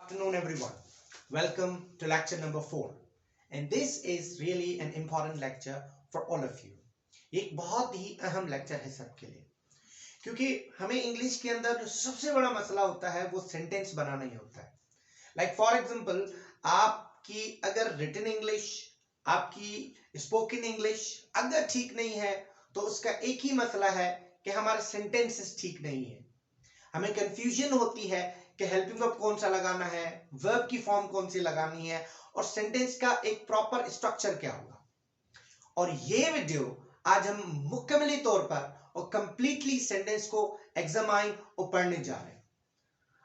Afternoon, everyone. Welcome to lecture number 4. And this is really an important lecture for all of you. एक बहुत ही अहम lecture है सबके लिए, क्योंकि हमें इंग्लिश के अंदर जो सबसे बड़ा मसला होता है वो सेंटेंस बनाना ही होता है. लाइक फॉर एग्जांपल, आपकी अगर रिटन इंग्लिश, आपकी स्पोकन इंग्लिश अगर ठीक नहीं है तो उसका एक ही मसला है कि हमारे सेंटेंसेस ठीक नहीं है. हमें कंफ्यूजन होती है कि हेल्पिंग वर्ब कौन सा लगाना है, वर्ब की फॉर्म कौन सी लगानी है और सेंटेंस का एक प्रॉपर स्ट्रक्चर क्या होगा. और ये वीडियो आज हम मुकम्मली तौर पर और कंप्लीटली सेंटेंस को एग्जामाइन और पढ़ने जा रहे हैं.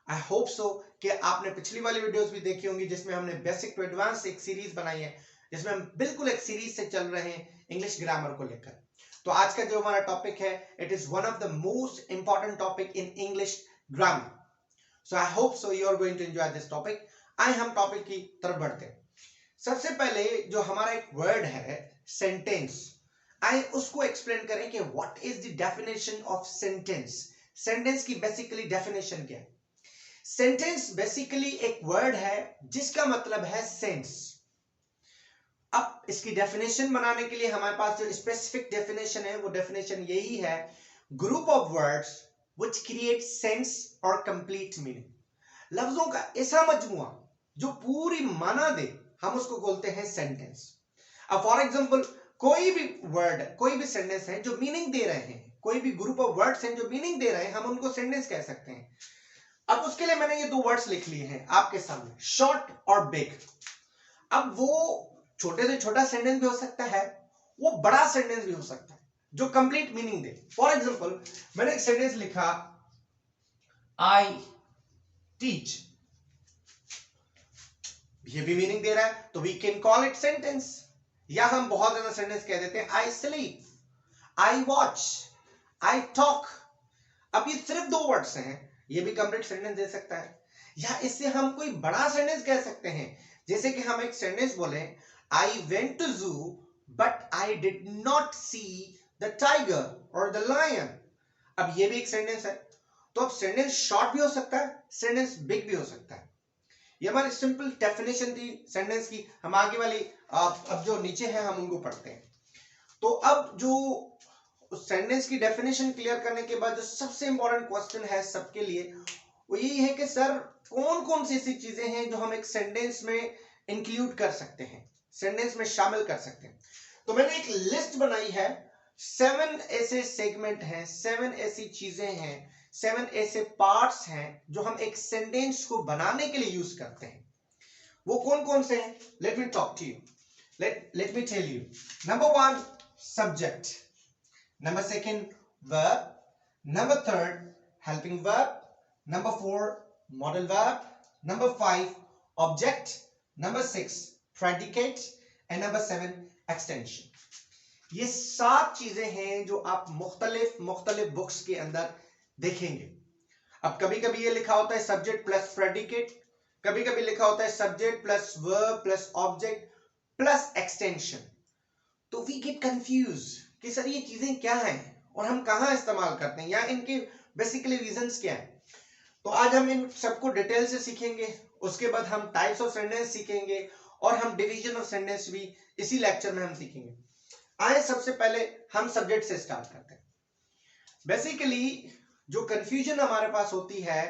आई होप सो कि आपने पिछली वाली वीडियोस भी देखी होंगी जिसमें हमने बेसिक टू एडवांस एक सीरीज बनाई है, जिसमें हम बिल्कुल एक सीरीज से चल रहे हैं इंग्लिश ग्रामर को लेकर. तो आज का जो हमारा टॉपिक है, it is one of the most important topic in English grammar. So I hope so you are going to enjoy this topic. आइए हम टॉपिक की तरफ बढ़ते हैं. सबसे पहले जो हमारा एक वर्ड है सेंटेंस, आइए उसको एक्सप्लेन करें कि what is the definition of sentence. Sentence की बेसिकली डेफिनेशन क्या है? सेंटेंस बेसिकली एक वर्ड है जिसका मतलब है सेंस. अब इसकी डेफिनेशन बनाने के लिए हमारे पास जो स्पेसिफिक डेफिनेशन है वो डेफिनेशन यही है: group of words which create sense और कंप्लीट मीनिंग. लफ्जों का ऐसा मजमुआ जो पूरी माना दे, हम उसको बोलते हैं सेंटेंस. अब फॉर एग्जांपल, कोई भी वर्ड, कोई भी सेंटेंस है जो मीनिंग दे रहे हैं, कोई भी ग्रुप ऑफ वर्ड्स हैं जो मीनिंग दे रहे हैं, हम उनको सेंटेंस कह सकते हैं. अब उसके लिए मैंने ये दो वर्ड्स लिख लिए हैं आपके सामने, शॉर्ट और बिग. अब वो छोटे से छोटा सेंटेंस भी हो सकता है, वो बड़ा सेंटेंस भी हो सकता है जो complete meaning they. For example, मैंने एक सेंटेंस लिखा, आई टीच. ये भी मीनिंग दे रहा है तो we can call it sentence. या हम बहुत ज्यादा सेंटेंस कह देते हैं, I sleep, I watch, I talk. अब ये सिर्फ दो वर्ड्स हैं, ये भी कंप्लीट सेंटेंस दे सकता है. या इससे हम कोई बड़ा सेंटेंस कह सकते हैं, जैसे कि हम एक सेंटेंस बोले, आई वेंट टू जू but I did not see the tiger और द लायन. अब ये भी एक सेंटेंस है. तो अब सेंटेंस शॉर्ट भी हो सकता है, सेंटेंस बिग भी हो सकता है. ये हमारी सिंपल डेफिनेशन थी सेंटेंस की. हम आगे वाली अब जो नीचे है हम उनको पढ़ते हैं. तो अब जो सेंटेंस की डेफिनेशन क्लियर करने के बाद जो सबसे इंपॉर्टेंट क्वेश्चन है सबके लिए, वो यही है कि सर कौन कौन सी ऐसी चीजें हैं जो हम एक सेंटेंस में इंक्लूड कर सकते हैं, सेंटेंस में शामिल कर सकते हैं. तो मैंने एक लिस्ट बनाई है. 7 ऐसे सेगमेंट हैं, 7 ऐसी चीजें हैं, 7 ऐसे पार्ट्स हैं जो हम एक सेंटेंस को बनाने के लिए यूज करते हैं. वो कौन कौन से हैं? Let me talk to you, let me tell you. Number 1, subject. Number 2, verb. Number 3, helping verb. Number 4, modal verb. Number 5, object. Number 6, predicate. And number 7, extension. ये 7 चीजें हैं जो आप मुख्तलिफ बुक्स के अंदर देखेंगे. अब कभी कभी ये लिखा होता है सब्जेक्ट प्लस प्रेडिकेट, कभी कभी लिखा होता है subject plus verb plus object plus extension. तो वी गेट कंफ्यूज कि सर ये चीजें क्या हैं और हम कहां इस्तेमाल करते हैं या इनके बेसिकली रीजंस क्या हैं. तो आज हम इन सबको डिटेल से सीखेंगे. उसके बाद हम टाइप्स ऑफ सेंटेंस सीखेंगे और हम डिवीजन ऑफ सेंटेंस भी इसी लेक्चर में हम सीखेंगे. आए सबसे पहले हम सब्जेक्ट से स्टार्ट करते हैं. बेसिकली जो कंफ्यूजन हमारे पास होती है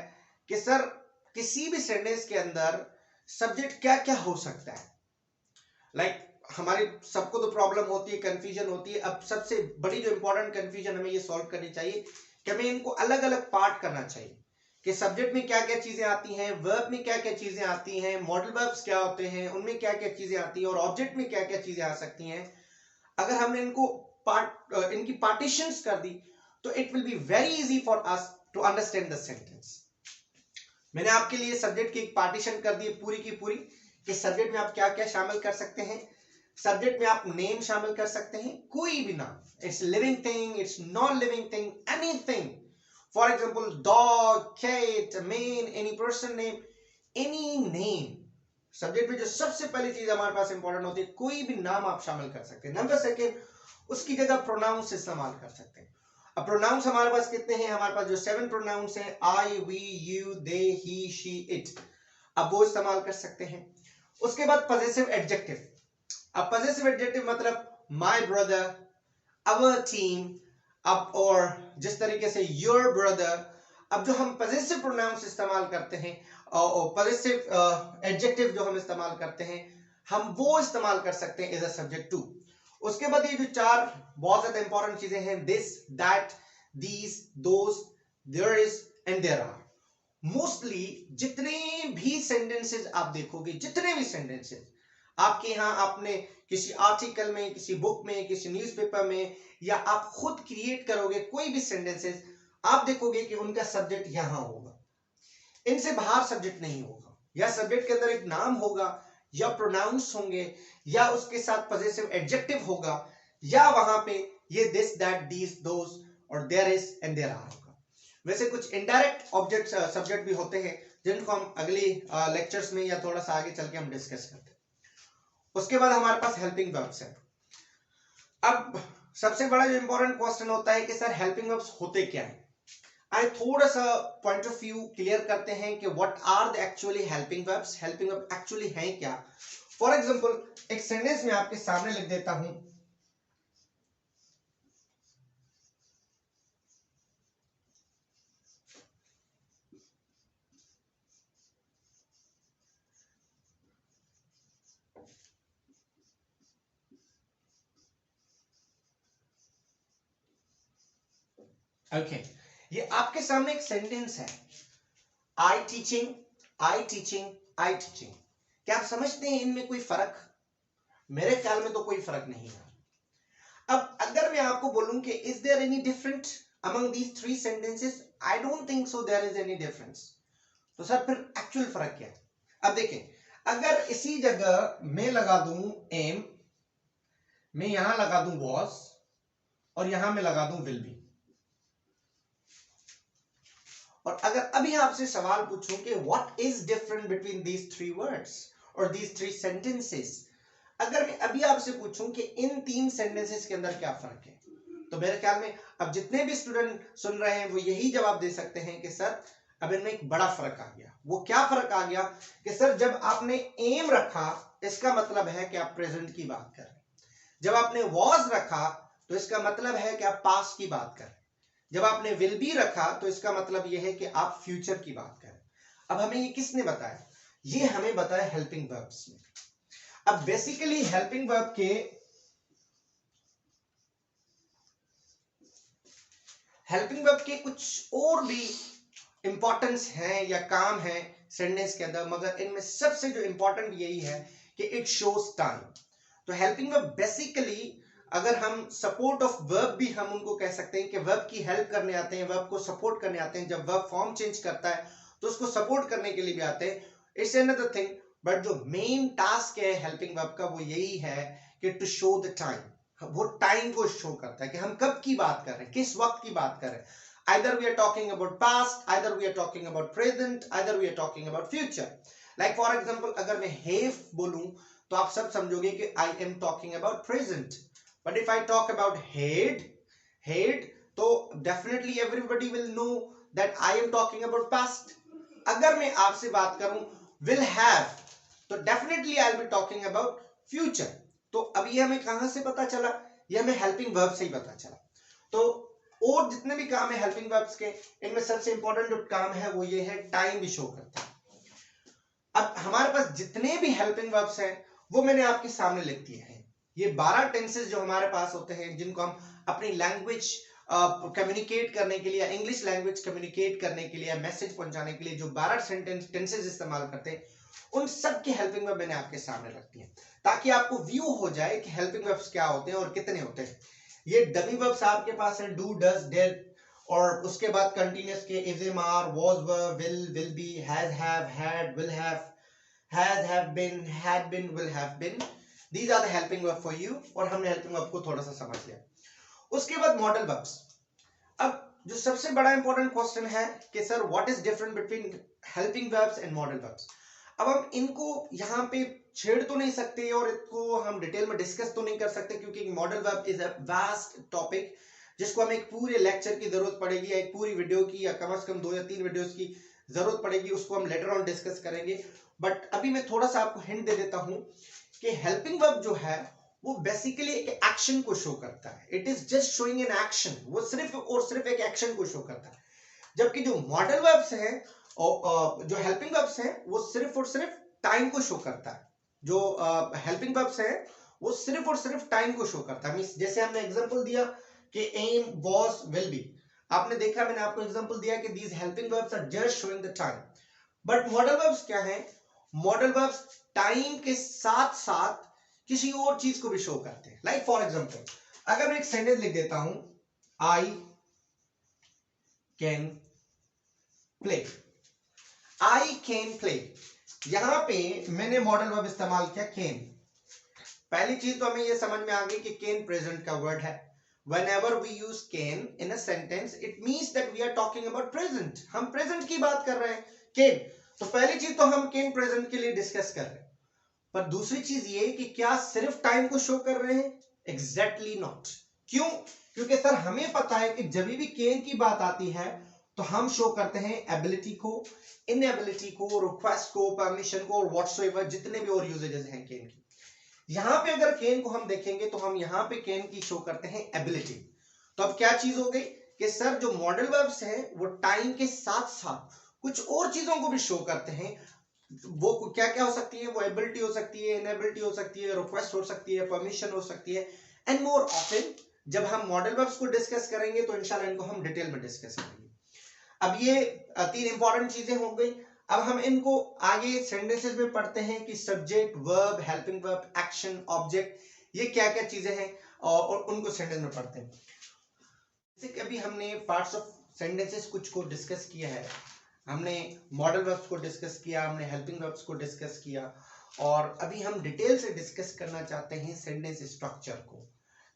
कि सर किसी भी सेंटेंस के अंदर सब्जेक्ट क्या क्या हो सकता है. लाइक हमारे सबको तो प्रॉब्लम होती है, कंफ्यूजन होती है. अब सबसे बड़ी जो इंपॉर्टेंट कंफ्यूजन हमें ये सॉल्व करनी चाहिए कि हमें इनको अलग अलग पार्ट करना चाहिए कि सब्जेक्ट में क्या क्या चीजें आती हैं, वर्ब में क्या क्या चीजें आती हैं, मॉडल वर्ब्स क्या होते हैं, उनमें क्या क्या चीजें आती हैं और ऑब्जेक्ट में क्या क्या चीजें आ सकती हैं. अगर हमने इनको इनकी पार्टीशंस कर दी तो it will be very easy for us to understand the sentence. मैंने आपके लिए सब्जेक्ट की एक पार्टीशन कर दी पूरी की पूरी कि सब्जेक्ट में आप क्या क्या शामिल कर सकते हैं. सब्जेक्ट में आप नेम शामिल कर सकते हैं, कोई भी नाम. It's living thing, it's non living thing, anything. For example, dog, cat, man, any person name, any name. Subject में जो सबसे पहली चीज हमारे पास इंपॉर्टेंट होती है, कोई भी नाम आप शामिल कर सकते हैं. नंबर 2, उसकी जगह प्रोनाउंस इस्तेमाल कर सकते हैं. अब प्रोनाउंस हमारे पास कितने हैं? हमारे पास जो 7 प्रोनाउंस हैं, I, we, you, they, he, she, it. अब वो इस्तेमाल कर सकते हैं। उसके बाद पजेसिव एडजेक्टिव। अब पजेसिव एडजेक्टिव मतलब माय ब्रदर, अवर टीम, अब और जिस तरीके से योर ब्रदर। अब जो हम पजेसिव प्रोनाउंस इस्तेमाल करते हैं और पजेसिव एडजेक्टिव जो हम इस्तेमाल करते हैं, हम वो इस्तेमाल कर सकते हैं एज अ सब्जेक्ट टू। उसके बाद ये जो चार बहुत ज्यादा इंपॉर्टेंट चीजें हैं, this, that, these, those, there is and there are. Mostly जितने भी सेंटेंसेस आप देखोगे, जितने भी सेंटेंसेस आपके यहाँ आपने किसी आर्टिकल में, किसी बुक में, किसी न्यूज़पेपर में, या आप खुद क्रिएट करोगे कोई भी सेंटेंसेस, आप देखोगे कि उनका सब्जेक्ट यहां होगा, इनसे बाहर सब्जेक्ट नहीं होगा। या सब्जेक्ट के अंदर एक नाम होगा, या प्रोनाउंस होंगे, या उसके साथ पजेसिव एडजेक्टिव होगा, या वहां पे ये दिस, दैट, दीज, दोस और there is and there are होगा। वैसे कुछ इनडायरेक्ट ऑब्जेक्ट सब्जेक्ट भी होते हैं जिनको हम अगली लेक्चर्स में या थोड़ा सा आगे चल के हम डिस्कस करते हैं। उसके बाद हमारे पास हेल्पिंग वर्ब्स है। अब सबसे बड़ा जो इंपॉर्टेंट क्वेश्चन होता है कि सर हेल्पिंग वर्ब्स होते क्या है। आई थोड़ा सा पॉइंट ऑफ व्यू क्लियर करते हैं कि what are the actually helping verbs, helping verb actually हैं क्या। फॉर एग्जांपल एक सेंटेंस में आपके सामने लिख देता हूं, ओके ये आपके सामने एक सेंटेंस है, I teaching, I teaching, I teaching. क्या आप समझते हैं इनमें कोई फर्क? मेरे ख्याल में तो कोई फर्क नहीं है। अब अगर मैं आपको बोलूं कि is there any different among these three sentences, I don't think so there is any difference. तो सर फिर एक्चुअल फर्क क्या है? अब देखें, अगर इसी जगह मैं लगा दूं एम, मैं यहां लगा दूं वॉज, और यहां मैं लगा दूं विल बी, और अगर अभी आपसे सवाल पूछूं कि what is different between these three words और दीज थ्री सेंटेंसेस, अगर मैं अभी आपसे पूछूं कि इन तीन सेंटेंसेस के अंदर क्या फर्क है, तो मेरे ख्याल में अब जितने भी स्टूडेंट सुन रहे हैं वो यही जवाब दे सकते हैं कि सर अब इनमें एक बड़ा फर्क आ गया। वो क्या फर्क आ गया कि सर जब आपने एम रखा, इसका मतलब है कि आप प्रेजेंट की बात कर रहे हैं। जब आपने वॉज रखा तो इसका मतलब है कि आप पास्ट की बात कर रहे हैं। जब आपने विल बी रखा तो इसका मतलब यह है कि आप फ्यूचर की बात करें। अब हमें ये किसने बताया? ये हमें बताया हेल्पिंग वर्ब्स में। अब बेसिकली हेल्पिंग वर्ब के कुछ और भी इंपॉर्टेंस हैं या काम है सेंटेंस के अंदर, मगर इनमें सबसे जो इंपॉर्टेंट यही है कि इट शोज टाइम। तो हेल्पिंग वर्ब बेसिकली, अगर हम सपोर्ट ऑफ वर्ब भी हम उनको कह सकते हैं कि वर्ब की हेल्प करने आते हैं, वर्ब को सपोर्ट करने आते हैं। जब वर्ब फॉर्म चेंज करता है तो उसको सपोर्ट करने के लिए भी आते हैं। इट्स अनदर थिंग, बट जो मेन टास्क है हेल्पिंग वर्ब का वो यही है कि टू शो द टाइम। वो टाइम को शो करता है कि हम कब की बात कर रहे हैं, किस वक्त की बात कर रहे हैं। Either we are talking about past, either we are talking about present, either we are talking about future. Like for example, अगर मैं have बोलूं तो आप सब समझोगे कि I am talking about present. But if I talk about had, तो definitely everybody will know that I am talking about past. अगर मैं आपसे बात करूं will have, तो definitely I'll be talking about future. तो अब ये हमें कहां से पता चला? ये हमें helping verb से ही पता चला। तो और जितने भी काम है हेल्पिंग वर्ब्स के, इनमें सबसे इंपॉर्टेंट जो काम है वो ये है टाइम भी शो करता है। अब हमारे पास जितने भी हेल्पिंग वर्ब्स हैं वो मैंने आपके सामने लिख दिए हैं। ये 12 टेंसेस जो हमारे पास होते हैं, जिनको हम अपनी लैंग्वेज कम्युनिकेट करने के लिए, इंग्लिश लैंग्वेज कम्युनिकेट करने के लिए, मैसेज पहुंचाने के लिए जो 12 टेंसेस इस्तेमाल करते हैं, उन सब के हेल्पिंग वर्ब मैंने आपके सामने रख दिए ताकि आपको व्यू हो जाए कि हेल्पिंग वर्ब्स क्या होते हैं और कितने होते हैं। ये डमी वर्ब्स आपके पास है, डू, डज, डिड, और उसके बाद कंटीन्यूअस के is, am, are, was, were, will be, has, have, had, will have, has, have been, had been, will have been. These are the helping verb for you, और हमने helping verb को थोड़ा सा समझ लिया। उसके बाद मॉडल वर्ब्स। अब जो सबसे बड़ा इंपॉर्टेंट क्वेश्चन है कि sir what is different between helping verbs and modal verbs. अब हम इनको यहाँ पे छेड़ तो नहीं सकते और इसको हम डिटेल में डिस्कस तो नहीं कर सकते, क्योंकि modal verb is a vast topic जिसको हमें एक पूरे लेक्चर की जरूरत पड़ेगी, एक पूरी वीडियो की, या कम से कम 2 या 3 वीडियोस की जरूरत पड़ेगी उसको हम लेटर ऑन डिस्कस करेंगे। बट अभी मैं थोड़ा सा आपको हिंट दे देता हूं कि हेल्पिंग वर्ब जो है वो बेसिकली एक एक्शन को शो करता है। It is just showing an action, वो सिर्फ और सिर्फ एक एक्शन को शो करता है। जबकि जो मॉडल वर्ब्स हैं और जो हेल्पिंग वर्ब्स हैं वो सिर्फ और सिर्फ टाइम को शो करता है। जो हेल्पिंग वर्ब्स हैं वो सिर्फ और सिर्फ टाइम को शो करता है। मींस जैसे हमने एग्जांपल दिया कि एम, वाज, विल बी, आपने देखा मैंने आपको एग्जांपल दिया कि these helping verbs are just showing the time. But modal verbs क्या है? मॉडल वर्ब्स टाइम के साथ साथ किसी और चीज को भी शो करते हैं। लाइक फॉर एग्जांपल अगर मैं एक सेंटेंस लिख देता हूं, I can play, I can play, यहां पे मैंने मॉडल वर्ब इस्तेमाल किया कैन। पहली चीज तो हमें यह समझ में आ गई कि कैन प्रेजेंट का वर्ड है। Whenever we use can in a sentence, it means that we are talking about present. हम present की बात कर रहे हैं can। तो पहली चीज तो हम can present के लिए डिस्कस कर रहे हैं। पर दूसरी चीज ये कि क्या सिर्फ टाइम को शो कर रहे हैं? Exactly not. क्यों? क्योंकि सर हमें पता है कि जब भी can की बात आती है तो हम शो करते हैं एबिलिटी को, इनएबिलिटी को, रिक्वेस्ट को, परमिशन को और व्हाटसोएवर जितने भी और यूजेजेस हैं can की। यहां पे अगर केन को हम देखेंगे तो हम यहां पे केन की शो करते हैं एबिलिटी। तो अब क्या चीज हो गई कि सर जो मॉडल वर्ब्स हैं वो टाइम के साथ साथ कुछ और चीजों को भी शो करते हैं। वो क्या क्या हो सकती है? वो एबिलिटी हो सकती है, इनएबिलिटी हो सकती है, रिक्वेस्ट हो सकती है, परमिशन हो सकती है एंड मोर ऑफन जब हम मॉडल वर्ब्स को डिस्कस करेंगे तो इंशाल्लाह इनको हम डिटेल में डिस्कस करेंगे। अब ये तीन इंपॉर्टेंट चीजें हो गई। अब हम इनको आगे सेंटेंसेस में पढ़ते हैं कि subject, verb, helping verb, action, object, ये क्या क्या चीजें हैं और उनको सेंटेंस में पढ़ते हैं। जैसे कि अभी हमने पार्ट्स ऑफ सेंटेंसेस कुछ को डिस्कस किया है, हमने मॉडल वर्ब्स को डिस्कस किया, हमने हेल्पिंग वर्ब्स को डिस्कस किया और अभी हम डिटेल से डिस्कस करना चाहते हैं सेंटेंस स्ट्रक्चर को,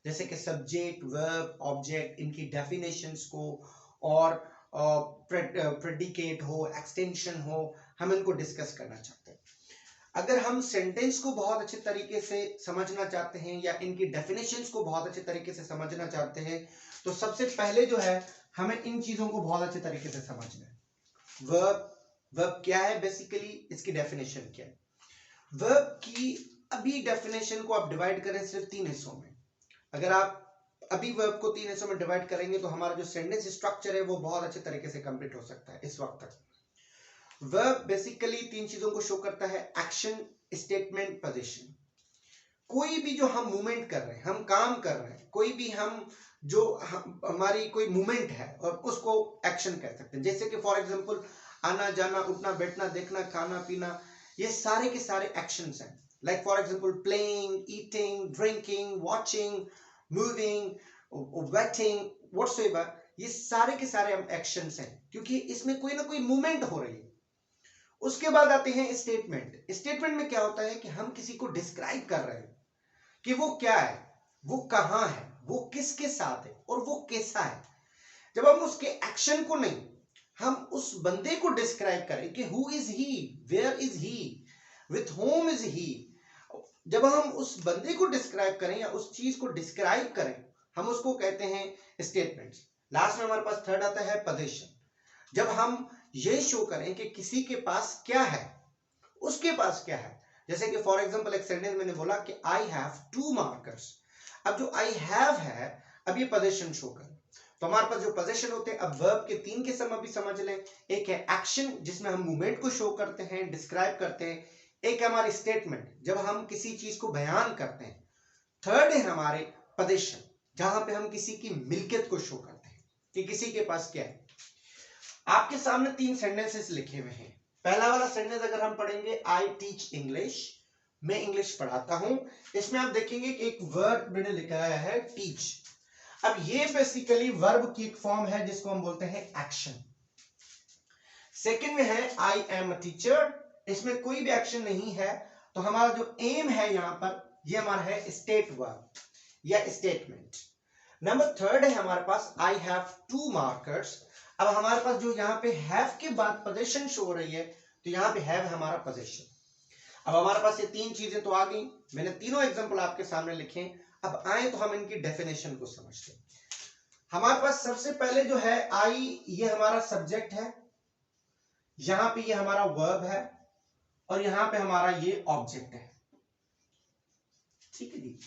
जैसे कि सब्जेक्ट, वर्ब, ऑब्जेक्ट, इनकी डेफिनेशंस को और प्रेडिकेट हो, एक्सटेंशन हो, हम इनको डिस्कस करना चाहते हैं। अगर हम सेंटेंस को बहुत अच्छे तरीके से समझना चाहते हैं या इनकी डेफिनेशंस को बहुत अच्छे तरीके से समझना चाहते हैं तो सबसे पहले जो है हमें इन चीजों को बहुत अच्छे तरीके से समझना है। वर्ब क्या है बेसिकली, इसकी डेफिनेशन क्या है। वर्ब की अभी डेफिनेशन को आप डिवाइड करें सिर्फ 3 हिस्सों में। अगर आप अभी वर्ब को 3 हिस्सों में डिवाइड करेंगे तो हमारा जो सेंटेंस स्ट्रक्चर है वो बहुत अच्छे तरीके से कंप्लीट हो सकता है इस वक्त तक। वर्ब बेसिकली 3 चीजों को शो करता है, एक्शन, स्टेटमेंट, पोजीशन। कोई भी जो हम मूवमेंट कर रहे हैं, हम काम कर रहे हैं, कोई भी हम जो हमारी कोई मूवमेंट है और उसको एक्शन कह सकते हैं। जैसे कि फॉर एग्जांपल आना जाना, उठना बैठना, देखना, खाना पीना, ये सारे के सारे एक्शंस हैं। Like for example playing, eating, drinking, watching, moving, waiting, whatsoever, ये सारे के सारे हम एक्शंस हैं क्योंकि इसमें कोई ना कोई मूवमेंट हो रही है। उसके बाद आते हैं स्टेटमेंट। स्टेटमेंट में क्या होता है कि हम किसी को डिस्क्राइब कर रहे हैं कि वो क्या है, वो कहां है, वो किसके साथ है और वो कैसा है। जब हम उसके एक्शन को नहीं, हम उस बंदे को डिस्क्राइब करें कि who is he, where is he, with whom is he, जब हम उस बंदे को डिस्क्राइब करें या उस चीज को डिस्क्राइब करें हम उसको कहते हैं स्टेटमेंट्स। लास्ट में हमारे पास थर्ड आता है पोजीशन। जब हम ये शो करें कि किसी के पास क्या है, उसके पास क्या है। जैसे कि फॉर एग्जांपल एक सेंटेंस मैंने बोला कि आई हैव 2 मार्कर्स। अब जो आई हैव है अब ये पोजीशन शो कर, तो हमारे पास जो पोजीशन होते हैं, अब वर्ब के 3 किस्म अभी समझ लें। एक है एक्शन जिसमें हम मूवमेंट को शो करते हैं, डिस्क्राइब करते हैं। एक है हमारी स्टेटमेंट जब हम किसी चीज को बयान करते हैं। थर्ड है हमारे पोजीशन जहां पे हम किसी की मिल्कियत को शो करते हैं कि किसी के पास क्या है। आपके सामने 3 सेंटेंसेस लिखे हुए हैं। पहला वाला सेंटेंस अगर हम पढ़ेंगे, आई टीच इंग्लिश, मैं इंग्लिश पढ़ाता हूं। इसमें आप देखेंगे कि एक वर्ब मैंने लिखाया है टीच। अब ये बेसिकली वर्ब की एक फॉर्म है जिसको हम बोलते हैं एक्शन। सेकंड में है आई एम अ टीचर, इसमें कोई भी एक्शन नहीं है, तो हमारा जो एम है यहां पर ये हमारा है स्टेट वर्ब या स्टेटमेंट। नंबर थर्ड है हमारे पास आई हैव 2 मार्कर्स। अब हमारे पास जो यहाँ पे हैव के बाद पोजीशन शो हो रही है तो यहाँ पे हैव हमारा पोजीशन। अब हमारे पास ये 3 चीजें तो आ गई, मैंने तीनों एग्जांपल आपके सामने लिखे। अब आए तो हम इनकी डेफिनेशन को समझते हैं। हमारे पास सबसे पहले जो है आई, ये हमारा सब्जेक्ट है, यहां पे ये हमारा वर्ब है और यहां पे हमारा ये ऑब्जेक्ट है। ठीक है जी।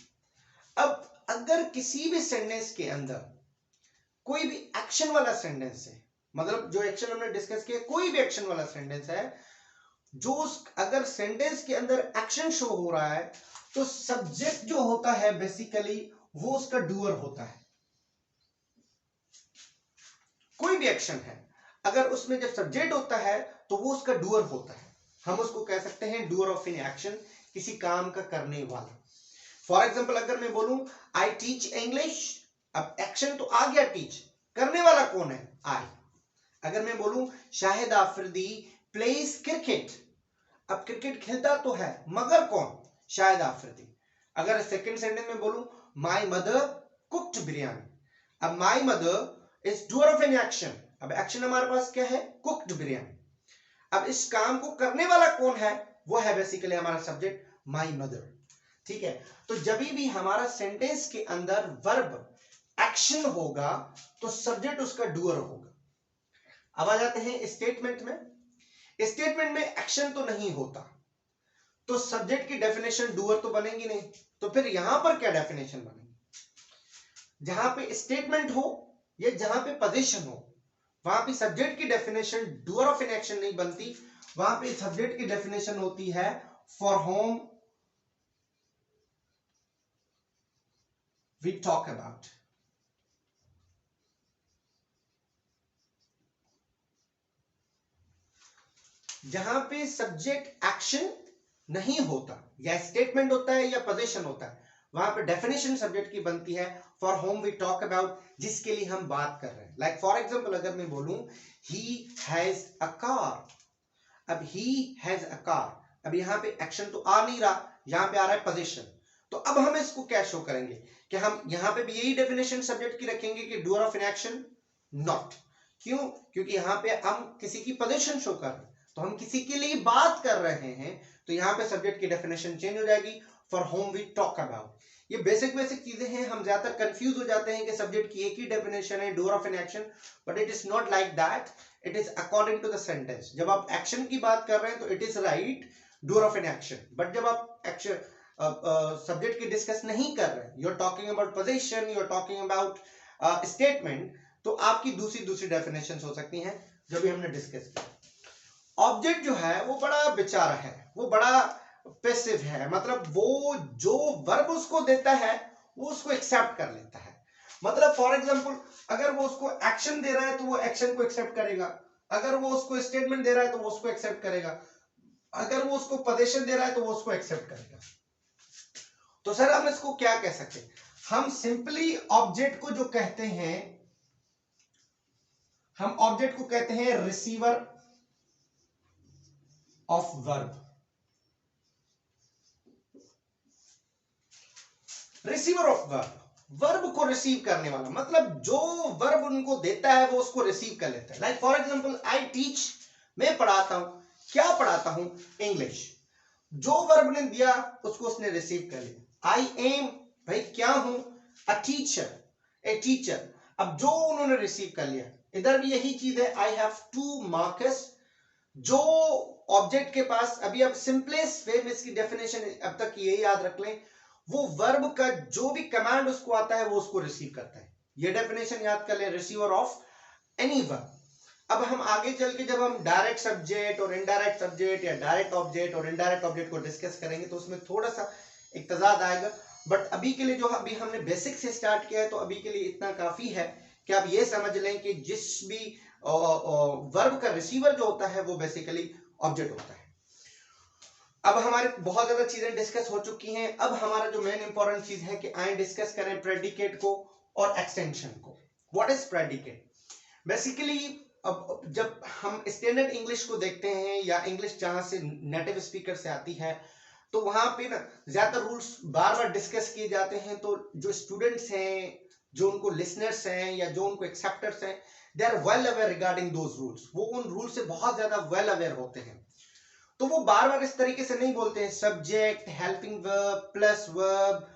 अब अगर किसी भी सेंटेंस के अंदर कोई भी एक्शन वाला सेंटेंस है, मतलब जो एक्शन हमने डिस्कस किया, कोई भी एक्शन वाला सेंटेंस है, जो अगर सेंटेंस के अंदर एक्शन शो हो रहा है तो सब्जेक्ट जो होता है बेसिकली वो उसका डूअर होता है। कोई भी एक्शन है अगर उसमें जब सब्जेक्ट होता है तो वो उसका डूअर होता है। हम उसको कह सकते हैं डूअर ऑफ एन एक्शन, किसी काम का करने वाला। फॉर एग्जाम्पल अगर मैं बोलूं आई टीच इंग्लिश, अब एक्शन तो आ गया टीच, करने वाला कौन है? आई। अगर मैं बोलूं शाहिद आफरीदी प्लेज क्रिकेट, अब क्रिकेट खेलता तो है मगर कौन? शाहिद आफरीदी। अगर सेकंड सेंटेंस में बोलूं माय मदर कुक्ड बिरयानी, अब my mother is doer of an action, अब एक्शन हमारे पास क्या है? कुक्ड बिरयानी। अब इस काम को करने वाला कौन है? वो है बेसिकली हमारा सब्जेक्ट माय मदर। ठीक है, तो जब भी हमारा सेंटेंस के अंदर वर्ब एक्शन होगा तो सब्जेक्ट उसका डूअर होगा। अब आ जाते हैं स्टेटमेंट में। स्टेटमेंट में एक्शन तो नहीं होता तो सब्जेक्ट की डेफिनेशन डूअर तो बनेगी नहीं, तो फिर यहां पर क्या डेफिनेशन बनेगी? जहां पे स्टेटमेंट हो या जहां पे पोजीशन हो वहां पे सब्जेक्ट की definition doer of an action नहीं बनती, वहां पे सब्जेक्ट की डेफिनेशन होती है for whom we talk about. जहां पे सब्जेक्ट एक्शन नहीं होता, या स्टेटमेंट होता है या पोजीशन होता है, वहां पे डेफिनेशन सब्जेक्ट की बनती है for whom we talk about, जिसके लिए हम बात कर रहे हैं। लाइक फॉर एग्जांपल अगर मैं बोलूं ही हैज अ कार, अब ही हैज अ कार, अब यहां पे एक्शन तो आ नहीं रहा, यहां पे आ रहा है पोजीशन। तो अब हम इसको क्या शो करेंगे कि हम यहां पे भी यही डेफिनेशन सब्जेक्ट की रखेंगे कि doer of an action? Not. क्यों? क्योंकि यहां पे हम किसी की पोजीशन शो कर रहे हैं, तो हम किसी के लिए बात कर रहे हैं, तो यहां पे सब्जेक्ट की डेफिनेशन चेंज हो जाएगी for whom we talk about. ये बेसिक बेसिक चीजें हैं, हम ज्यादातर कंफ्यूज हो जाते हैं कि सब्जेक्ट की एक ही डेफिनेशन है doer of an action, but it is not like that, it is according to the sentence. जब आप एक्शन की बात कर रहे हैं तो it is right doer of an action, but जब आप एक्शन सब्जेक्ट की डिस्कस नहीं कर रहे हैं, you are talking about position, you are talking about statement, तो आपकी दूसरी दूसरी डेफिनेशंस हो सकती हैं जो भी हमने डिस्कस किया। ऑब्जेक्ट जो है वो बड़ा बेचारा है, वो बड़ा पैसिव है, मतलब वो जो वर्ब उसको देता है वो उसको एक्सेप्ट कर लेता है। मतलब फॉर एग्जांपल अगर वो उसको एक्शन दे रहा है तो वो एक्शन को एक्सेप्ट करेगा, अगर वो उसको स्टेटमेंट दे रहा है तो वो उसको एक्सेप्ट करेगा, अगर वो उसको पोजीशन दे रहा है तो वो उसको एक्सेप्ट करेगा। तो सर हम इसको क्या कह सकते हैं? हम सिंपली ऑब्जेक्ट को जो कहते हैं, हम ऑब्जेक्ट को कहते हैं receiver of verb. Receiver of verb, verb को रिसीव करने वाला, मतलब जो वर्ब उनको देता है वो उसको रिसीव कर लेता है। Like for example I teach, मैं पढ़ाता हूं, क्या पढ़ाता हूं? इंग्लिश। जो वर्ब ने दिया उसको उसने रिसीव कर लिया। आई एम, भाई क्या हूं? अ टीचर, ए टीचर, अब जो उन्होंने रिसीव कर लिया। इधर भी यही चीज है, आई हैव टू मार्क्स, जो ऑब्जेक्ट के पास, अभी अब सिंपलेस्ट वे में इसकी डेफिनेशन अब तक ये याद रख लें, वो वर्ब का जो भी कमांड उसको आता है वो उसको रिसीव करता है। ये डेफिनेशन याद कर लें, रिसीवर ऑफ एनी वर्ब। अब हम आगे चल के जब हम डायरेक्ट सब्जेक्ट और इनडायरेक्ट सब्जेक्ट या डायरेक्ट ऑब्जेक्ट और इनडायरेक्ट ऑब्जेक्ट को डिस्कस करेंगे तो उसमें थोड़ा सा एक तजाद आएगा, बट अभी के लिए जो अभी हमने बेसिक से स्टार्ट किया है तो अभी के लिए इतना काफी है कि आप ये समझ लें कि जिस भी वर्ब का रिसीवर जो होता है वो बेसिकली ऑब्जेक्ट होता है। अब हमारे बहुत ज्यादा चीजें डिस्कस हो चुकी हैं, अब हमारा जो मेन इंपॉर्टेंट चीज है कि आए डिस्कस करें प्रेडिकेट को और एक्सटेंशन को। What is predicate? बेसिकली अब जब हम स्टैंडर्ड इंग्लिश को देखते हैं या इंग्लिश जहां से नेटिव स्पीकर से आती है तो वहां पे ना ज्यादातर रूल्स बार बार डिस्कस किए जाते हैं, तो जो स्टूडेंट्स हैं, जो उनको लिसनर्स हैं या जो उनको एक्सेप्टर्स हैं, they are well aware regarding those rules, वो उन रूल से बहुत ज्यादा वेल अवेयर होते हैं। तो वो बार बार इस तरीके से नहीं बोलते हैं subject helping verb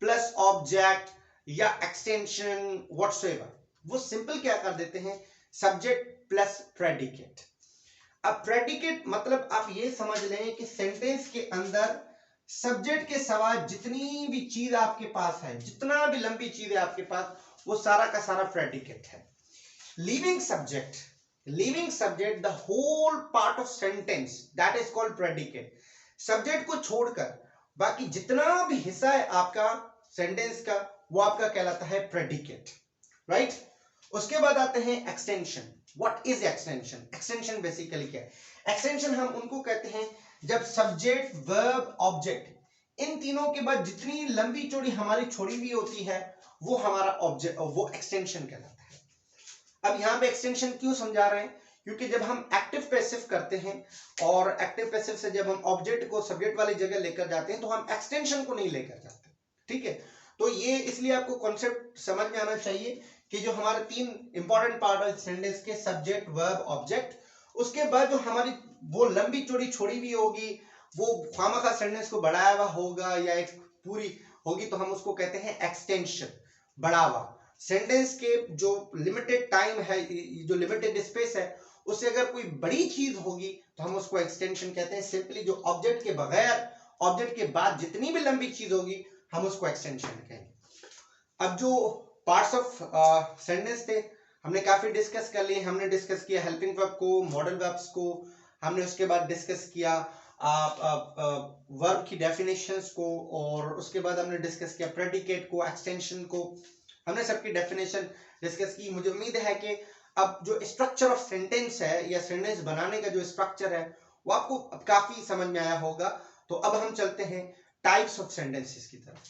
plus object या एक्सटेंशन व्हाटसोएवर, वो सिंपल क्या कर देते हैं सब्जेक्ट प्लस प्रेडिकेट। अब प्रेडिकेट मतलब आप ये समझ लें कि सेंटेंस के अंदर सब्जेक्ट के सवा जितनी भी चीज आपके पास है, जितना भी लंबी चीज है आपके पास, वो सारा का सारा प्रेडिकेट है. Leaving subject the whole part of sentence that is called predicate. Subject को छोड़कर बाकी जितना भी हिस्सा है आपका सेंटेंस का, वो आपका कहलाता है प्रेडिकेट. राइट. उसके बाद आते हैं extension. What is extension? Extension basically क्या है? एक्सटेंशन हम उनको कहते हैं जब सब्जेक्ट, वर्ब, ऑब्जेक्ट इन तीनों के बाद जितनी लंबी चौड़ी हमारी छोड़ी हुई होती है, वो हमारा ऑब्जेक्ट, वो एक्सटेंशन कहलाता है. अब यहां पे एक्सटेंशन क्यों समझा रहे हैं? क्योंकि जब हम एक्टिव पैसिव करते हैं और एक्टिव पैसिव से जब हम ऑब्जेक्ट को सब्जेक्ट वाली जगह लेकर जाते हैं, तो हम एक्सटेंशन को नहीं लेकर जाते. ठीक है. तो ये इसलिए आपको कॉन्सेप्ट समझ में आना चाहिए कि जो हमारे तीन इंपॉर्टेंट पार्ट है सेंटेंस के, सब्जेक्ट, वर्ब, ऑब्जेक्ट, उसके बाद जो हमारी वो लंबी चौड़ी छोड़ी हुई होगी, वो खामखा सेंटेंस को बढ़ाया हुआ होगा या एक पूरी होगी, तो हम उसको कहते हैं एक्सटेंशन, बढ़ावा. सेंटेंस के जो लिमिटेड टाइम है, जो लिमिटेड स्पेस है, उससे अगर कोई बड़ी चीज होगी तो हम उसको एक्सटेंशन कहते हैं. सिंपली जो ऑब्जेक्ट के बगैर, ऑब्जेक्ट के बाद जितनी भी लंबी चीज होगी, हम उसको एक्सटेंशन कहेंगे. अब जो पार्ट्स ऑफ सेंटेंस थे हमने काफी डिस्कस कर लिए. हमने डिस्कस किया हेल्पिंग वर्ब को, मॉडल वर्ब्स को, हमने उसके बाद डिस्कस किया वर्ब की डेफिनेशंस को, और उसके बाद हमने डिस्कस किया प्रेडिकेट को, एक्सटेंशन को. हमने सबकी डेफिनेशन डिस्कस की. मुझे उम्मीद है कि अब जो स्ट्रक्चर ऑफ सेंटेंस है या सेंटेंस बनाने का जो स्ट्रक्चर है, वो आपको काफी समझ में आया होगा. तो अब हम चलते हैं टाइप्स ऑफ सेंटेंसेस की तरफ.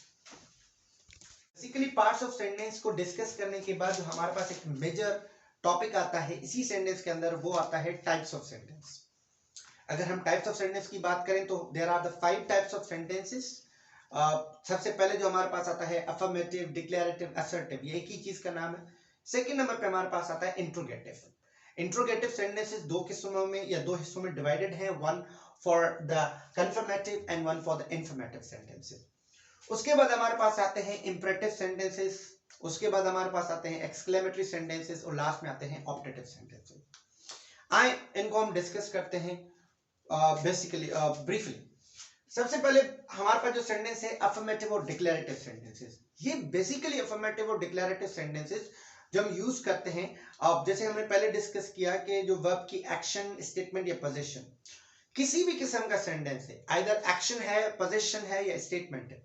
बेसिकली पार्ट्स ऑफ सेंटेंस को डिस्कस करने के बाद जो हमारे पास एक मेजर टॉपिक आता है इसी सेंटेंस के अंदर, वो आता है टाइप्स ऑफ सेंटेंस. अगर हम टाइप्स ऑफ सेंटेंस की बात करें तो there are the 5 types of sentences. सबसे पहले जो हमारे पास आता है अफर्मेटिव, डिक्लेरेटिव, असर्टिव, ये एक ही चीज का नाम है. सेकंड नंबर पे हमारे पास आता है इंट्रोगेटिव. इंट्रोगेटिव सेंटेंसेस दो किस्मों में या दो हिस्सों में डिवाइडेड है, one for the confirmative and one for the informative sentences. उसके बाद हमारे पास आते हैं इंपरेटिव सेंटेंसेस, उसके बाद हमारे पास आते हैं एक्सक्लेमेटरी सेंटेंसेस, और लास्ट में आते हैं ऑप्टेटिव सेंटेंसेस. आए इनको हम डिस्कस करते हैं बेसिकली ब्रीफली. सबसे पहले हमारे पास जो सेंटेंस है अफर्मेटिव और डिक्लेरेटिव सेंटेंसेस. ये बेसिकली अफर्मेटिव और डिक्लेरेटिव सेंटेंसेस जो हम यूज करते हैं, जैसे हमने पहले डिस्कस किया कि जो वर्ब की एक्शन, स्टेटमेंट या पोजीशन, किसी भी किस्म का सेंटेंस है, आइदर एक्शन है, पोजीशन है या स्टेटमेंट है,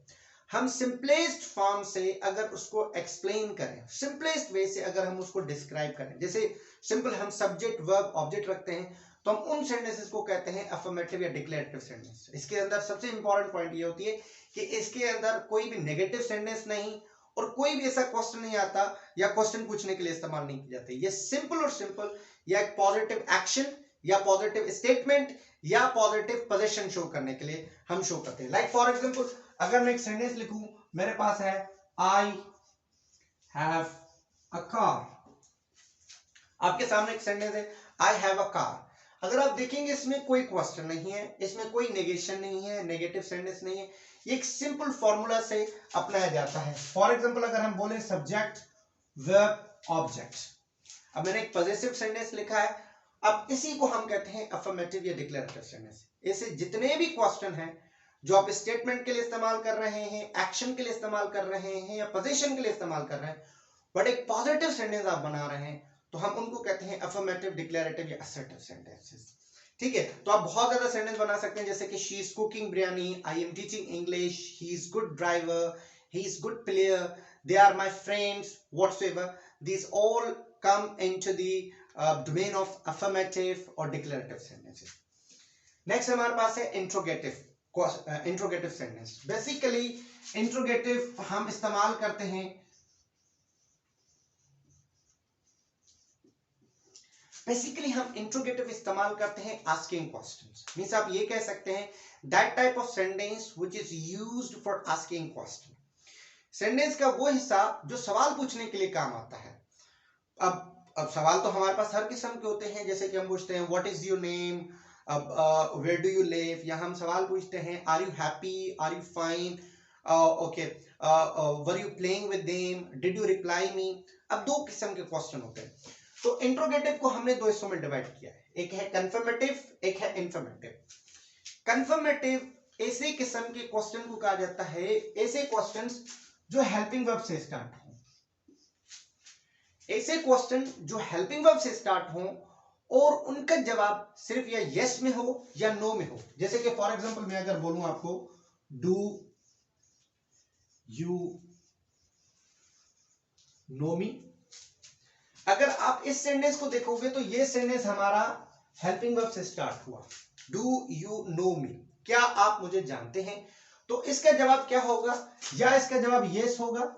हम सिंपलेस्ट फॉर्म से अगर उसको एक्सप्लेन करें, सिंपलेस्ट वे से अगर हम उसको डिस्क्राइब करें, जैसे सिंपल हम सब्जेक्ट, वर्ब, ऑब्जेक्ट रखते हैं, तो हम उन सेंटेंसेस को कहते हैं अफर्मेटिव या डिक्लेरेटिव सेंटेंस. इसके अंदर सबसे इंपॉर्टेंट पॉइंट ये होती है कि इसके अंदर कोई भी नेगेटिव सेंटेंस नहीं और कोई भी ऐसा क्वेश्चन नहीं आता या क्वेश्चन पूछने के लिए इस्तेमाल नहीं की जाती. ये सिंपल और सिंपल या एक पॉजिटिव एक्शन या पॉजिटिव स्टेटमेंट या पॉजिटिव पोजीशन शो करने के लिए हम शो करते हैं. लाइक फॉर एग्जांपल अगर मैं एक सेंटेंस लिखूं, मेरे पास है आई हैव अ कार. आपके सामने एक सेंटेंस है आई हैव अ कार. अगर आप देखेंगे इसमें कोई क्वेश्चन नहीं है, इसमें कोई नेगेशन नहीं है, नेगेटिव सेंटेंस नहीं है, ये एक सिंपल फॉर्मूला से अपनाया जाता है. फॉर एग्जांपल अगर हम बोले सब्जेक्ट, वर्ब, ऑब्जेक्ट. अब मैंने एक पॉजिटिव सेंटेंस लिखा है, अब इसी को हम कहते हैं अफर्मेटिव या डिक्लेरेटिव सेंटेंस. ऐसे जितने भी क्वेश्चन हैं जो आप स्टेटमेंट के लिए इस्तेमाल कर रहे हैं, एक्शन के लिए इस्तेमाल कर रहे हैं या पोजीशन के लिए इस्तेमाल कर रहे हैं, बट एक पॉजिटिव सेंटेंस आप बना रहे हैं, तो हम उनको कहते हैं अफर्मेटिव, डिक्लेरेटिव या असर्टिव सेंटेंसेस. ठीक है. तो आप बहुत ज्यादा सेंटेंस बना सकते हैं, जैसे कि she is cooking biryani, I am teaching English, he is good driver, he is good player, they are my friends, whatsoever. These all come into the domain of affirmative or declarative sentences. Next हमारे पास है interrogative sentence. Basically interrogative हम इस्तेमाल करते हैं, basically हम interrogative इस्तेमाल करते हैं आस्किंग क्वेश्चंस. मींस आप ये कह सकते हैं that type of sentence which is used for asking question. Sentence का वो हिस्सा जो सवाल पूछने के लिए काम आता है. अब सवाल तो हमारे पास हर किस्म के होते हैं, जैसे कि हम पूछते हैं what is your name, where do you live, या हम सवाल पूछते हैं are you happy, are you fine, okay, were you playing with them, did you reply me. अब दो किस्म के क्वेश्चन होते हैं. तो इंट्रोगेटिव को हमने दो हिस्सों में डिवाइड किया है. एक है कंफर्मेटिव, एक है इंफर्मेटिव। कंफर्मेटिव ऐसे किस्म के क्वेश्चन को कहा जाता है, ऐसे क्वेश्चंस जो हेल्पिंग वर्ब से स्टार्ट हो, ऐसे क्वेश्चन जो हेल्पिंग वर्ब से स्टार्ट हो और उनका जवाब सिर्फ या यस में हो या नो में हो। जैसे कि फॉर एग्जांपल मैं अगर बोलूं आपको डू यू नो मी, अगर आप इस सेंटेंस को देखोगे तो ये सेंटेंस हमारा हेल्पिंग वर्ब से स्टार्ट हुआ, डू यू नो मी, क्या आप मुझे जानते हैं। तो इसका जवाब क्या होगा, या इसका जवाब यस होगा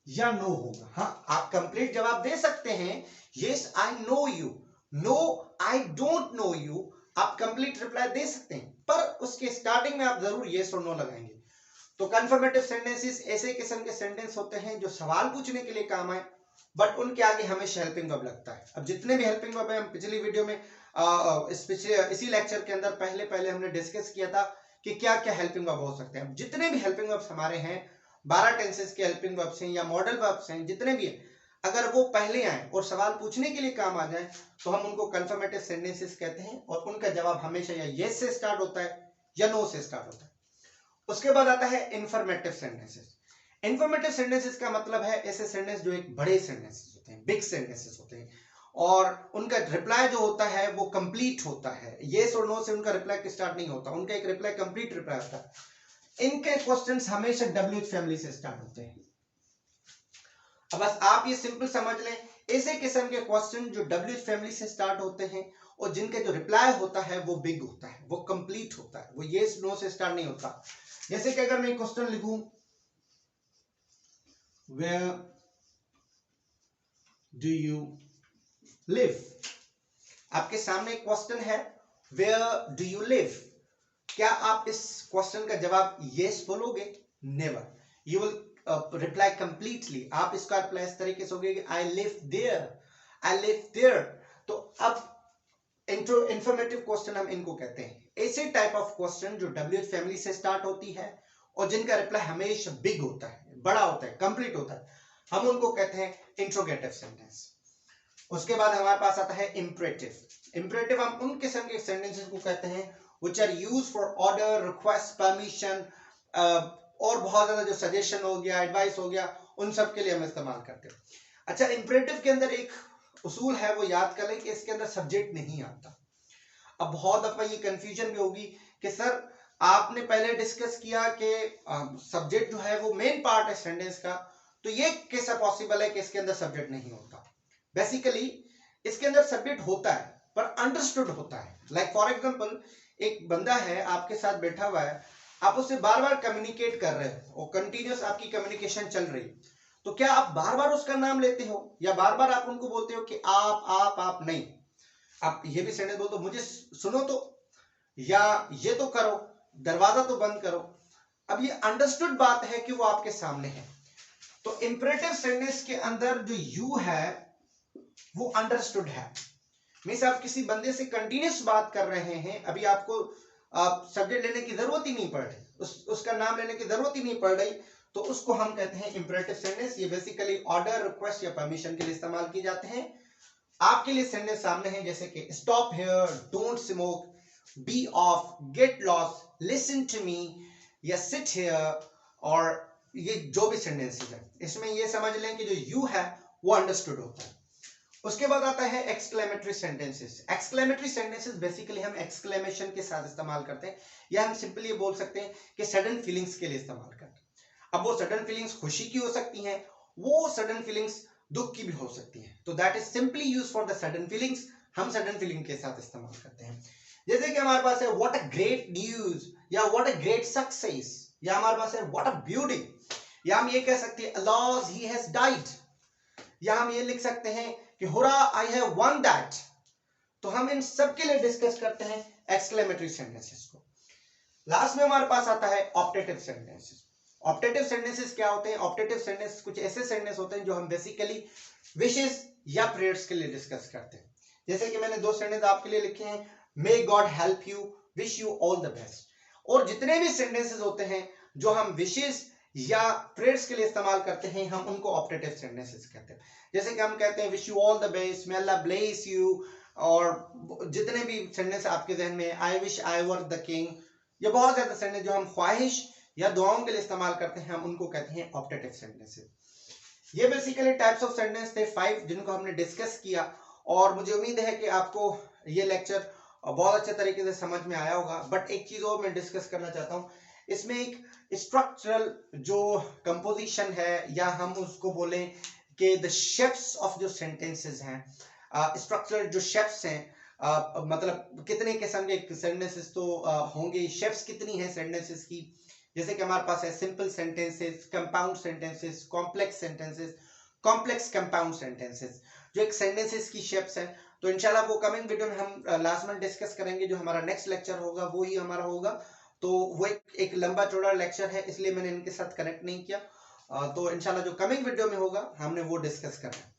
या नो होगा। हाँ, आप कंप्लीट जवाब दे सकते हैं, yes I know you, no I don't know you, आप कंप्लीट रिप्लाई दे सकते हैं, पर उसके स्टार्टिंग में आप जरूर यस और नो लगाएंगे। तो कंफर्मेटिव सेंटेंसेस ऐसे किस्म के सेंटेंस होते हैं जो सवाल पूछने के लिए काम आए, बट उनके आगे हमेशा हेल्पिंग वर्ब लगता है। अब जितने भी हेल्पिंग वर्ब है, हम पिछली वीडियो में इसी लेक्चर के अंदर पहले हमने डिस्कस किया था कि क्या क्या हेल्पिंग वर्ब हो सकते हैं। जितने भी हेल्पिंग वर्ब्स हमारे हैं, 12 टेंसेस के हेल्पिंग वर्ब्स हैं या मॉडल वर्ब्स हैं, जितने भी हैं, अगर वो पहले आए और सवाल पूछने के लिए काम आ जाए तो हम उनको कंफर्मेटिव सेंटेंसेस कहते हैं, और उनका जवाब हमेशा या यस से स्टार्ट होता है या नो से स्टार्ट होता है। उसके बाद आता है इंफॉर्मेटिव सेंटेंसेस। इंफॉर्मेटिव सेंटेंसेस का मतलब है ऐसे सेंटेंस जो एक बड़े सेंटेंसेस होते हैं, बिग सेंटेंसेस होते हैं, और उनका रिप्लाई जो होता है वो कंप्लीट होता है, यस और नो से उनका रिप्लाई स्टार्ट नहीं होता, उनका एक रिप्लाई कंप्लीट रिप्लाई होता है। इनके क्वेश्चंस हमेशा डब्ल्यूएच फैमिली से स्टार्ट होते हैं। अब बस आप ये सिंपल समझ लें, ऐसे किस्म के क्वेश्चन जो डब्ल्यूएच फैमिली से स्टार्ट होते हैं और जिनके जो रिप्लाई होता है वो बिग होता है, वो कंप्लीट होता है, वो यस नो से स्टार्ट नहीं होता। जैसे कि अगर मैं क्वेश्चन लिखूं, वेयर डू यू लिव, आपके सामने क्वेश्चन है वेयर डू यू लिव, क्या आप इस क्वेश्चन का जवाब यस बोलोगे? Never, you will reply completely, आप इसका रिप्लाई इस तरीके से होगा कि I live there, I live there. तो अब इंफॉर्मेटिव क्वेश्चन हम इनको कहते हैं, ऐसे टाइप ऑफ क्वेश्चन जो डब्ल्यूएच फैमिली से स्टार्ट होती है और जिनका रिप्लाई हमेशा बिग होता है, बड़ा होता है, कंप्लीट होता है, हम उनको कहते हैं इंट्रोगेटिव सेंटेंस। उसके बाद हमारे पास आता है इंपरेटिव। इंपरेटिव हम उन किस्म के सेंटेंसेस को कहते हैं which are used for order, request, permission, और बहुत ज्यादा जो सजेशन हो गया, एडवाइस हो गया, उन सब के लिए हम इस्तेमाल करते हैं। अच्छा, इंपरेटिव के अंदर एक उसूल है, वो याद कर लें कि इसके अंदर सब्जेक्ट नहीं आता। अब बहुत दफा ये कंफ्यूजन भी होगी कि सर आपने पहले डिस्कस किया कि सब्जेक्ट जो है वो मेन पार्ट है सेंटेंस का, तो ये कैसा पॉसिबल है कि इसके अंदर सब्जेक्ट नहीं होता? बेसिकली इसके अंदर सब्जेक्ट होता है पर अंडरस्टूड होता है। लाइक फॉर एग्जांपल, एक बंदा है आपके साथ बैठा हुआ है, आप उससे बार बार कम्युनिकेट कर रहे हो और कंटिन्यूस आपकी कम्युनिकेशन चल रही है, तो क्या आप बार बार उसका नाम लेते हो या बार बार आप उनको बोलते हो कि आप नहीं, आप ये भी सेंटेंस बोलते हो मुझे सुनो तो, या ये तो करो, दरवाजा तो बंद करो। अब ये अंडरस्टूड बात है कि वो आपके सामने है। तो इंपरेटिव सेंटेंस के अंदर जो यू है वो अंडरस्टूड है, मींस आप किसी बंदे से कंटिन्यूस बात कर रहे हैं, अभी आपको सब्जेक्ट लेने की जरूरत ही नहीं पड़ रही, उसका नाम लेने की जरूरत ही नहीं पड़ रही, तो उसको हम कहते हैं इंपरेटिव सेंटेंस। ये बेसिकली ऑर्डर, रिक्वेस्ट या परमिशन के लिए इस्तेमाल किए जाते हैं। आपके लिए सेंटेंस सामने है जैसे कि stop here, don't smoke, be off, get lost, listen to me या सिट हियर, और ये जो भी सेंटेंसेस है इसमें ये समझ लें कि जो यू है वो अंडरस्टूड होता है। उसके बाद आता है exclamatory sentences. Exclamatory sentences basically हम एक्सक्लेमेशन के साथ इस्तेमाल करते हैं, या हम सिंपली ये बोल सकते हैं कि सडन फीलिंग्स के लिए इस्तेमाल करते हैं। अब वो सडन फीलिंग्स खुशी की हो सकती हैं, वो सडन फीलिंग्स दुख की भी हो सकती हैं, तो that is simply use for the sudden feelings, हम सडन फीलिंग के साथ इस्तेमाल करते हैं। जैसे कि हमारे पास है व्हाट अ ग्रेट न्यूज, या व्हाट अ ग्रेट सक्सेस, या हमारे पास है व्हाट अ ब्यूटी, या हम ये कह सकते हैं अलॉज ही हैज डाइड, या हम ये लिख सकते हैं कि हुरा आई हैव वन दैट। तो हम इन सब के लिए डिस्कस करते हैं एक्सक्लेमेटरी सेंटेंसेस को। लास्ट में हमारे पास आता है ऑप्टेटिव सेंटेंसेस। ऑप्टेटिव सेंटेंसेस क्या होते हैं? ऑप्टेटिव सेंटेंस कुछ ऐसे सेंटेंस होते हैं जो हम बेसिकली विशेस या प्रेयर्स के लिए डिस्कस करते हैं। जैसे कि मैंने 2 सेंटेंस आपके लिए लिखे हैं, may God help you, wish you all the best. और जितने भी सेंटेंसेस होते हैं जो हम विशेस या प्रेयर्स के लिए इस्तेमाल करते हैं, हम उनको ऑप्टेटिव सेंटेंसेस कहते हैं। जैसे कि हम कहते हैं wish you all the best, may Allah bless you, और जितने भी सेंटेंस आपके जहन में, I wish I were the king, ये बहुत ज्यादा सेंटेंस जो हम ख्वाहिश या दुआओं के लिए इस्तेमाल करते हैं, हम उनको कहते हैं ऑप्टेटिव सेंटेंसेस। ये बेसिकली टाइप्स ऑफ सेंटेंस थे 5 जिनको हमने डिस्कस किया, और मुझे उम्मीद है कि आपको ये लेक्चर बहुत अच्छे तरीके से समझ में आया होगा। बट एक चीज और मैं डिस्कस करना चाहता हूँ, इसमें एक स्ट्रक्चरल जो कंपोजिशन है, या हम उसको बोलें कि द शेप्स ऑफ जो सेंटेंसेस हैं, स्ट्रक्चरल जो शेप्स हैं, मतलब कितने किस्म के सेंटेंसेस तो होंगे, शेप्स कितनी है सेंटेंसेस की। जैसे कि हमारे पास है simple sentences, compound sentences, complex sentences, complex compound sentences, जो एक सेंटेंसेस की शेप्स है। तो इंशाल्लाह वो कमिंग वीडियो में हम लास्ट में डिस्कस करेंगे। जो हमारा नेक्स्ट लेक्चर होगा वो ही हमारा होगा, तो वो एक लंबा चौड़ा लेक्चर है, इसलिए मैंने इनके साथ कनेक्ट नहीं किया। तो इंशाल्लाह जो कमिंग वीडियो में होगा हमने वो डिस्कस करना है।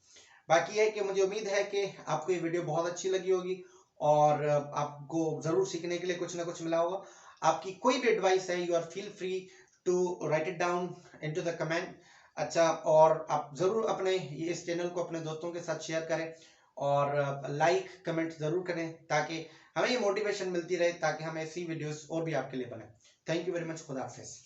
बाकी है कि मुझे उम्मीद है कि आपको ये वीडियो बहुत अच्छी लगी होगी, और आपको जरूर सीखने के लिए कुछ ना कुछ मिला होगा। आपकी कोई भी एडवाइस है, you are feel free to write it down into the comment. अच्छा, और आप जरूर अपने इस चैनल को अपने दोस्तों के साथ शेयर करें, और लाइक कमेंट जरूर करें, ताकि हमें ये मोटिवेशन मिलती रहे, ताकि हम ऐसी वीडियोस और भी आपके लिए बनाएं। Thank you very much. खुदा हाफिज।